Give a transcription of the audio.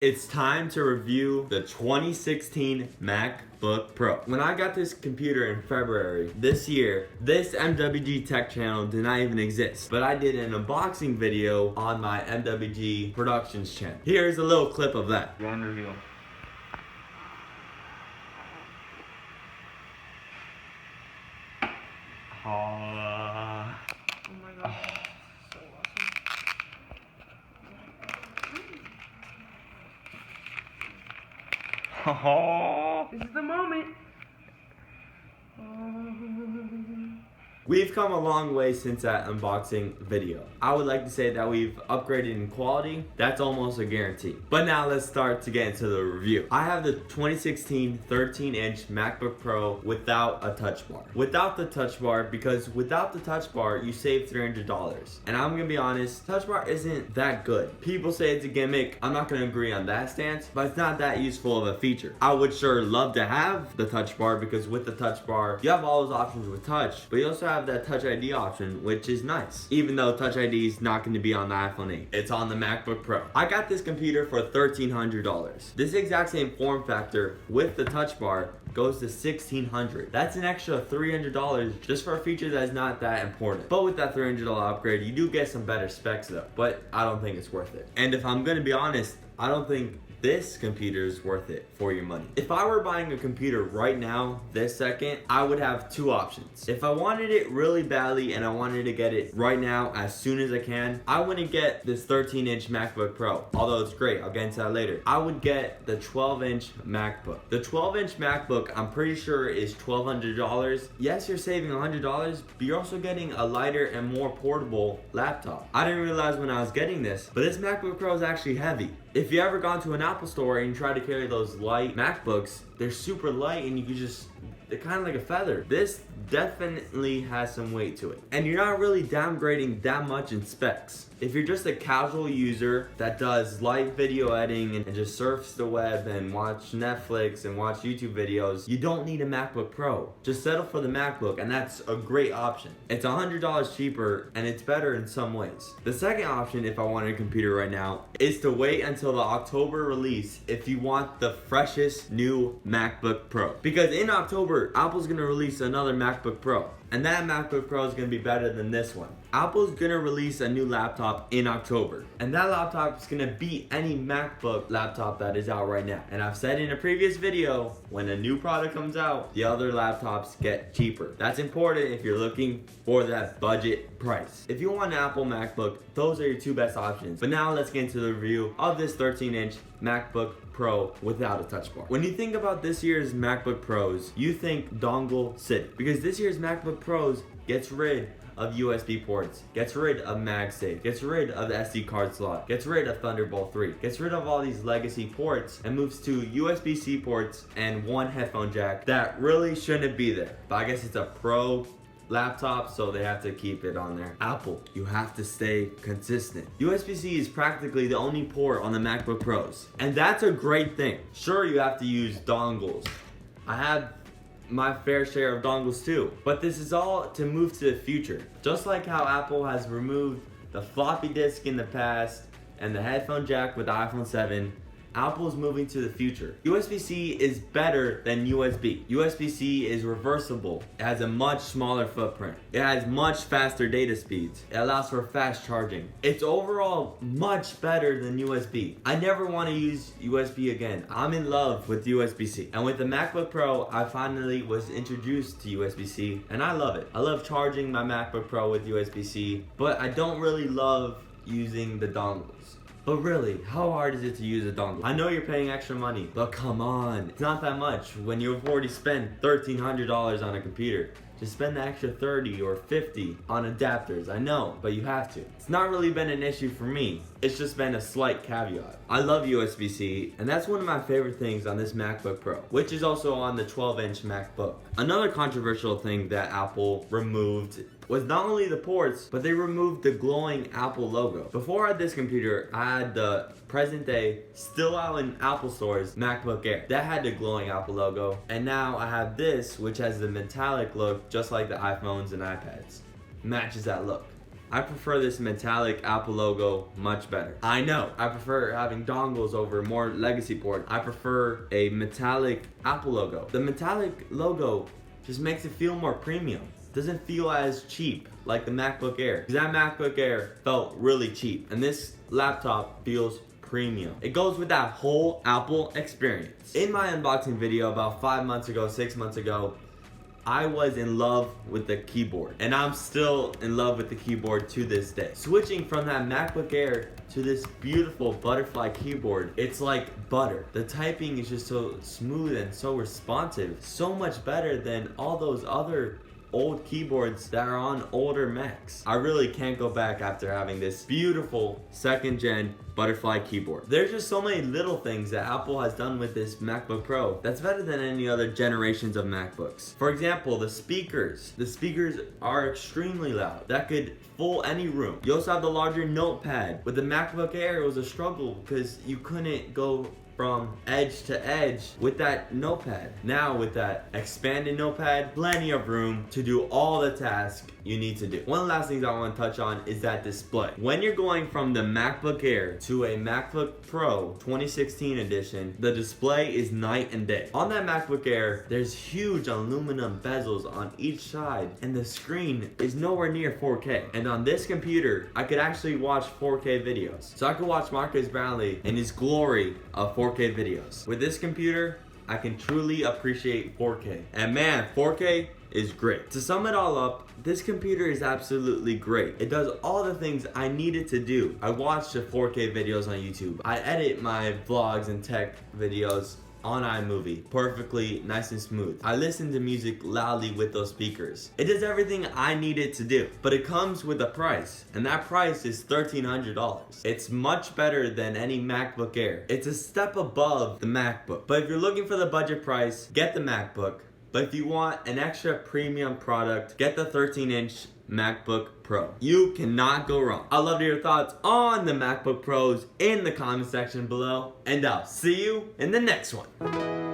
It's time to review the 2016 MacBook Pro. When I got this computer in February this year, this MWG Tech channel did not even exist. But I did an unboxing video on my MWG Productions channel. Here's a little clip of that. Run review. Oh my god. So awesome. This is the moment. We've come a long way since that unboxing video. I would like to say that we've upgraded in quality. That's almost a guarantee. But now let's start to get into the review. I have the 2016 13-inch MacBook Pro without a touch bar. Without the touch bar, because without the touch bar, you save $300. And I'm gonna be honest, touch bar isn't that good. People say it's a gimmick. I'm not gonna agree on that stance, but it's not that useful of a feature. I would sure love to have the touch bar, because with the touch bar, you have all those options with touch, but you also have that Touch ID option, which is nice. Even though Touch ID is not going to be on the iPhone 8, it's on the MacBook Pro. I got this computer for $1,300. This exact same form factor with the touch bar goes to $1,600. That's an extra $300 just for a feature that's not that important. But with that $300 upgrade, you do get some better specs though, but I don't think it's worth it. And if I'm gonna be honest, I don't think this computer is worth it for your money. If I were buying a computer right now, this second, I would have two options. If I wanted it really badly and I wanted to get it right now as soon as I can, I wouldn't get this 13-inch MacBook Pro, although it's great, I'll get into that later. I would get the 12-inch MacBook. The 12-inch MacBook, I'm pretty sure is $1,200. Yes, you're saving $100, but you're also getting a lighter and more portable laptop. I didn't realize when I was getting this, but this MacBook Pro is actually heavy. If you ever gone to an Apple store and you try to carry those light MacBooks, they're super light and you can just, they're kind of like a feather. This definitely has some weight to it. And you're not really downgrading that much in specs. If you're just a casual user that does light video editing and just surfs the web and watch Netflix and watch YouTube videos, you don't need a MacBook Pro. Just settle for the MacBook, and that's a great option. It's $100 cheaper and it's better in some ways. The second option, if I wanted a computer right now, is to wait until the October release if you want the freshest new MacBook Pro. Because in October, Apple's gonna release another MacBook Pro. And that MacBook Pro is going to be better than this one. Apple's going to release a new laptop in October. And that laptop is going to beat any MacBook laptop that is out right now. And I've said in a previous video, when a new product comes out, the other laptops get cheaper. That's important if you're looking for that budget price. If you want an Apple MacBook, those are your two best options. But now let's get into the review of this 13-inch MacBook Pro without a touch bar. When you think about this year's MacBook Pros, you think dongle city, because this year's MacBook Pros gets rid of USB ports, gets rid of MagSafe, gets rid of the SD card slot, gets rid of Thunderbolt 3, gets rid of all these legacy ports and moves to USB-C ports and one headphone jack that really shouldn't be there. But I guess it's a Pro laptop, so they have to keep it on there. Apple, you have to stay consistent. USB-C is practically the only port on the MacBook Pros, and that's a great thing. Sure, you have to use dongles. I have my fair share of dongles too, but this is all to move to the future. Just like how Apple has removed the floppy disk in the past and the headphone jack with the iPhone 7, Apple's moving to the future. USB-C is better than USB. USB-C is reversible. It has a much smaller footprint. It has much faster data speeds. It allows for fast charging. It's overall much better than USB. I never want to use USB again. I'm in love with USB-C. And with the MacBook Pro, I finally was introduced to USB-C, and I love it. I love charging my MacBook Pro with USB-C, but I don't really love using the dongles. But really, how hard is it to use a dongle? I know you're paying extra money, but come on. It's not that much when you've already spent $1,300 on a computer. Just spend the extra $30 or $50 on adapters. I know, but you have to. It's not really been an issue for me. It's just been a slight caveat. I love USB-C, and that's one of my favorite things on this MacBook Pro, which is also on the 12-inch MacBook. Another controversial thing that Apple removed was not only the ports, but they removed the glowing Apple logo. Before I had this computer, I had the present day, still out in Apple stores, MacBook Air. That had the glowing Apple logo. And now I have this, which has the metallic look, just like the iPhones and iPads. Matches that look. I prefer this metallic Apple logo much better. I know, I prefer having dongles over more legacy port. I prefer a metallic Apple logo. The metallic logo just makes it feel more premium. Doesn't feel as cheap like the MacBook Air. Because that MacBook Air felt really cheap. And this laptop feels premium. It goes with that whole Apple experience. In my unboxing video about 5 months ago, 6 months ago, I was in love with the keyboard, and I'm still in love with the keyboard to this day. Switching from that MacBook Air to this beautiful butterfly keyboard, it's like butter. The typing is just so smooth and so responsive, so much better than all those other old keyboards that are on older Macs. I really can't go back after having this beautiful 2nd gen butterfly keyboard. There's just so many little things that Apple has done with this MacBook Pro that's better than any other generations of MacBooks. For example, the speakers. The speakers are extremely loud. That could fool any room. You also have the larger notepad. With the MacBook Air, it was a struggle because you couldn't go from edge to edge with that notepad. Now with that expanded notepad, plenty of room to do all the tasks you need to do. One of the last things I want to touch on is that display. When you're going from the MacBook Air to a MacBook Pro 2016 edition, the display is night and day. On that MacBook Air, there's huge aluminum bezels on each side, and the screen is nowhere near 4K. And on this computer, I could actually watch 4K videos. So I could watch Marcus Brownlee in his glory of 4K videos. With this computer, I can truly appreciate 4K. And man, 4K is great. To sum it all up, this computer is absolutely great. It does all the things I needed to do. I watch the 4K videos on YouTube. I edit my vlogs and tech videos on iMovie perfectly nice and smooth. I listen to music loudly with those speakers. It does everything I need it to do, but it comes with a price, and that price is $1,300. It's much better than any MacBook Air. It's a step above the MacBook. But if you're looking for the budget price, get the MacBook. But if you want an extra premium product, get the 13-inch MacBook Pro. You cannot go wrong. I'd love to hear your thoughts on the MacBook Pros in the comment section below, and I'll see you in the next one.